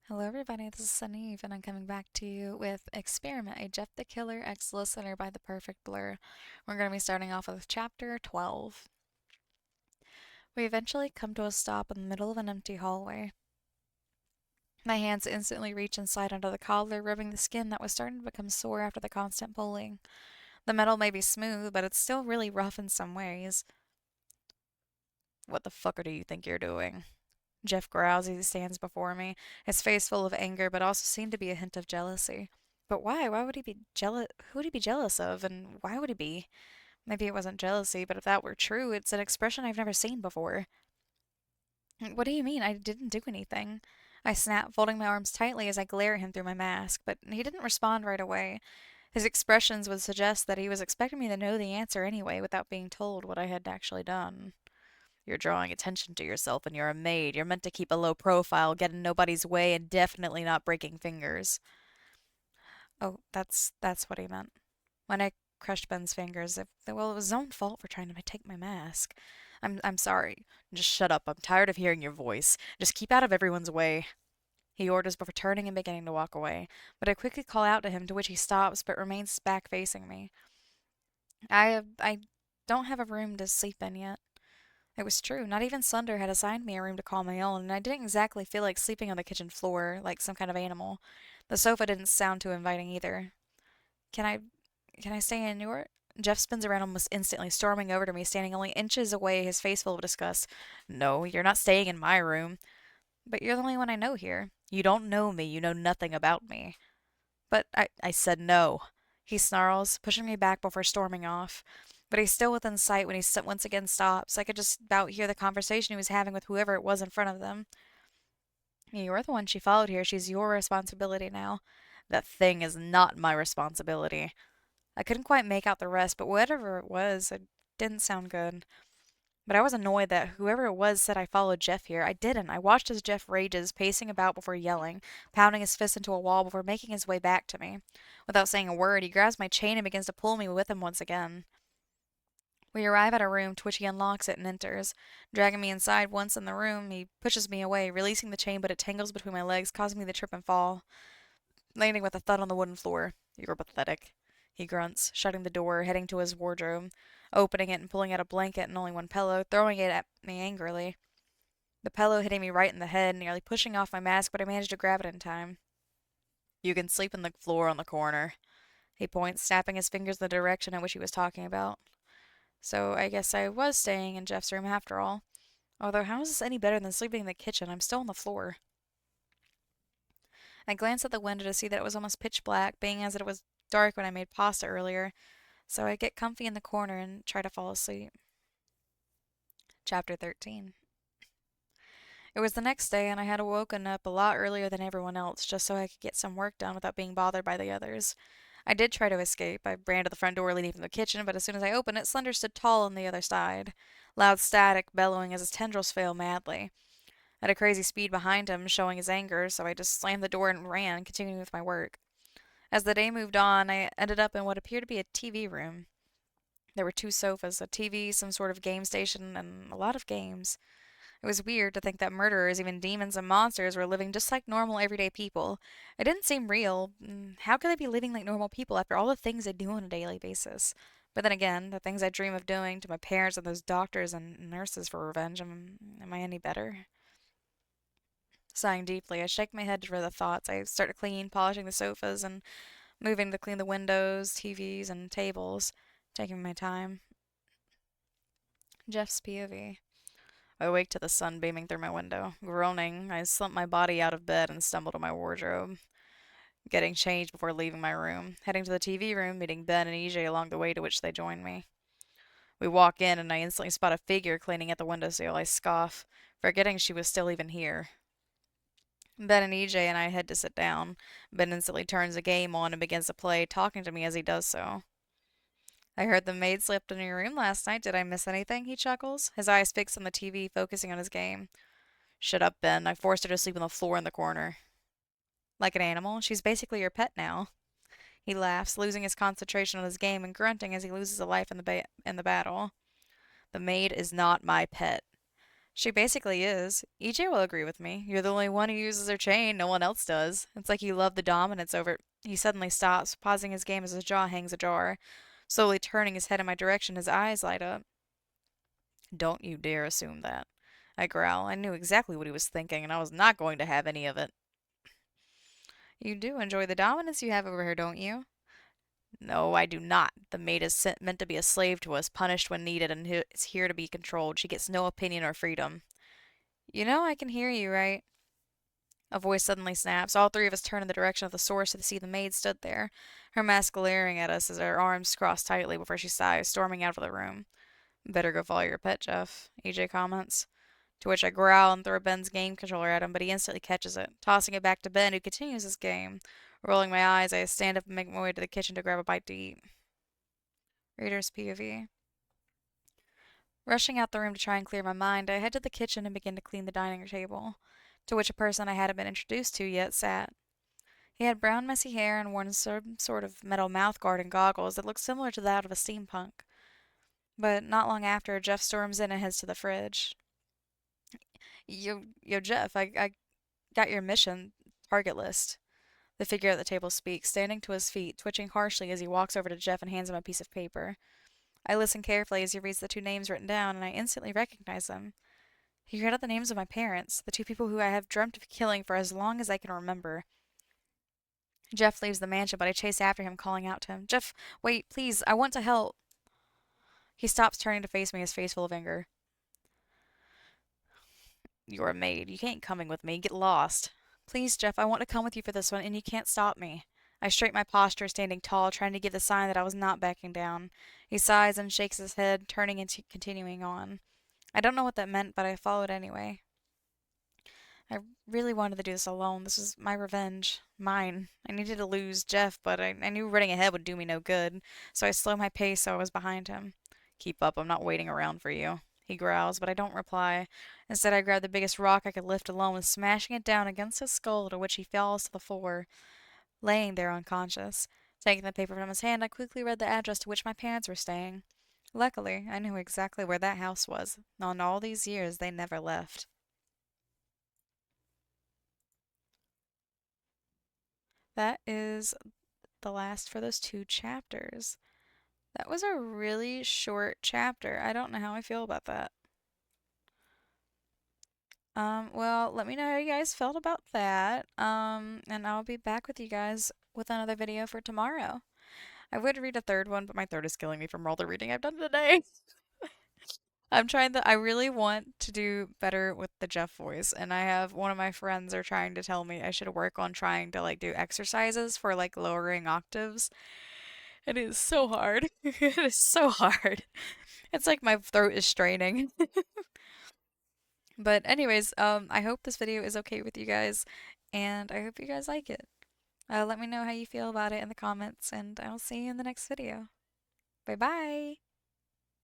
Hello, everybody. This is Sunny, and I'm coming back to you with Experiment, a Jeff the Killer ex-listener by The Perfect Blur. We're going to be starting off with Chapter 12. We eventually come to a stop in the middle of an empty hallway. My hands instantly reach inside under the collar, rubbing the skin that was starting to become sore after the constant pulling. The metal may be smooth, but it's still really rough in some ways. What the fucker do you think you're doing? Jeff growls as he stands before me, his face full of anger, but also seemed to be a hint of jealousy. But why? Why would he be jealous? Who would he be jealous of, and why would he be? Maybe it wasn't jealousy, but if that were true, it's an expression I've never seen before. What do you mean? I didn't do anything. I snap, folding my arms tightly as I glare at him through my mask, but he didn't respond right away. His expressions would suggest that he was expecting me to know the answer anyway without being told what I had actually done. You're drawing attention to yourself and you're a maid. You're meant to keep a low profile, get in nobody's way, and definitely not breaking fingers. Oh, that's what he meant. When I crushed Ben's fingers, well, it was his own fault for trying to take my mask. I'm sorry. Just shut up. I'm tired of hearing your voice. Just keep out of everyone's way. He orders before turning and beginning to walk away, but I quickly call out to him, to which he stops but remains back facing me. I don't have a room to sleep in yet. It was true. Not even Sunder had assigned me a room to call my own, and I didn't exactly feel like sleeping on the kitchen floor like some kind of animal. The sofa didn't sound too inviting either. Can I can I stay in your? Jeff spins around almost instantly, storming over to me, standing only inches away, his face full of disgust. No, you're not staying in my room. But you're the only one I know here. You don't know me. You know nothing about me. But I said no. He snarls, pushing me back before storming off. But he's still within sight when he once again stops. I could just about hear the conversation he was having with whoever it was in front of them. You're the one she followed here. She's your responsibility now. That thing is not my responsibility. I couldn't quite make out the rest, but whatever it was, it didn't sound good. But I was annoyed that whoever it was said I followed Jeff here. I didn't. I watched as Jeff rages, pacing about before yelling, pounding his fist into a wall before making his way back to me. Without saying a word, he grabs my chain and begins to pull me with him once again. We arrive at a room, to which he unlocks it and enters. Dragging me inside once in the room, he pushes me away, releasing the chain, but it tangles between my legs, causing me to trip and fall, landing with a thud on the wooden floor. You're pathetic, he grunts, shutting the door, heading to his wardrobe, opening it and pulling out a blanket and only one pillow, throwing it at me angrily. The pillow hitting me right in the head, nearly pushing off my mask, but I managed to grab it in time. You can sleep on the floor on the corner, he points, snapping his fingers in the direction at which he was talking about. So I guess I was staying in Jeff's room after all. Although how is this any better than sleeping in the kitchen? I'm still on the floor. I glanced at the window to see that it was almost pitch black, being as it was dark when I made pasta earlier, so I get comfy in the corner and try to fall asleep. Chapter 13. It was the next day, and I had woken up a lot earlier than everyone else just so I could get some work done without being bothered by the others. I did try to escape. I ran to the front door leading from the kitchen, but as soon as I opened it, Slender stood tall on the other side, loud static bellowing as his tendrils flailed madly. At a crazy speed behind him, showing his anger, so I just slammed the door and ran, continuing with my work. As the day moved on, I ended up in what appeared to be a TV room. There were two sofas, a TV, some sort of game station, and a lot of games. It was weird to think that murderers, even demons and monsters, were living just like normal everyday people. It didn't seem real. How could they be living like normal people after all the things they do on a daily basis? But then again, the things I dream of doing to my parents and those doctors and nurses for revenge, am I any better? Sighing deeply, I shake my head for the thoughts. I start to clean, polishing the sofas and moving to clean the windows, TVs, and tables, taking my time. Jeff's POV. I wake to the sun beaming through my window. Groaning, I slump my body out of bed and stumble to my wardrobe, getting changed before leaving my room, heading to the TV room, meeting Ben and EJ along the way, to which they join me. We walk in, and I instantly spot a figure cleaning at the windowsill. I scoff, forgetting she was still even here. Ben and EJ and I head to sit down. Ben instantly turns the game on and begins to play, talking to me as he does so. I heard the maid slept in your room last night. Did I miss anything? He chuckles, his eyes fixed on the TV, focusing on his game. Shut up, Ben. I forced her to sleep on the floor in the corner. Like an animal? She's basically your pet now. He laughs, losing his concentration on his game and grunting as he loses a life in the battle. The maid is not my pet. She basically is. EJ will agree with me. You're the only one who uses her chain, no one else does. It's like you love the dominance over. He suddenly stops, pausing his game as his jaw hangs ajar. Slowly turning his head in my direction, his eyes light up. Don't you dare assume that. I growl. I knew exactly what he was thinking, and I was not going to have any of it. You do enjoy the dominance you have over her, don't you? No, I do not. The maid is meant to be a slave to us, punished when needed, and is here to be controlled. She gets no opinion or freedom. You know I can hear you, right? A voice suddenly snaps. All three of us turn in the direction of the source to see the maid stood there, her mask glaring at us as her arms crossed tightly before she sighs, storming out of the room. Better go follow your pet, Jeff, EJ comments. To which I growl and throw Ben's game controller at him, but he instantly catches it, tossing it back to Ben, who continues his game. Rolling my eyes, I stand up and make my way to the kitchen to grab a bite to eat. Reader's POV. Rushing out the room to try and clear my mind, I head to the kitchen and begin to clean the dining table, to which a person I hadn't been introduced to yet sat. He had brown messy hair and worn some sort of metal mouthguard and goggles that looked similar to that of a steampunk. But not long after, Jeff storms in and heads to the fridge. Yo, Jeff, I got your mission target list. The figure at the table speaks, standing to his feet, twitching harshly as he walks over to Jeff and hands him a piece of paper. I listen carefully as he reads the two names written down, and I instantly recognize them. He read out the names of my parents, the two people who I have dreamt of killing for as long as I can remember. Jeff leaves the mansion, but I chase after him, calling out to him. Jeff, wait, please, I want to help. He stops, turning to face me, his face full of anger. You're a maid. You ain't coming with me. Get lost. Please, Jeff, I want to come with you for this one, and you can't stop me. I straighten my posture, standing tall, trying to give the sign that I was not backing down. He sighs and shakes his head, turning and continuing on. I don't know what that meant, but I followed anyway. I really wanted to do this alone. This was my revenge. Mine. I needed to lose Jeff, but I knew running ahead would do me no good, so I slowed my pace so I was behind him. Keep up, I'm not waiting around for you. He growls, but I don't reply. Instead, I grab the biggest rock I could lift alone and smashing it down against his skull, to which he falls to the floor, laying there unconscious. Taking the paper from his hand, I quickly read the address to which my parents were staying. Luckily, I knew exactly where that house was. On all these years, they never left. That is the last for those two chapters. That was a really short chapter. I don't know how I feel about that. Well, let me know how you guys felt about that. And I'll be back with you guys with another video for tomorrow. I would read a third one, but my throat is killing me from all the reading I've done today. I really want to do better with the Jeff voice, and I have one of my friends are trying to tell me I should work on trying to like do exercises for like lowering octaves. It is so hard. It is so hard. It's like my throat is straining. But anyways, I hope this video is okay with you guys, and I hope you guys like it. Let me know how you feel about it in the comments, and I'll see you in the next video. Bye bye!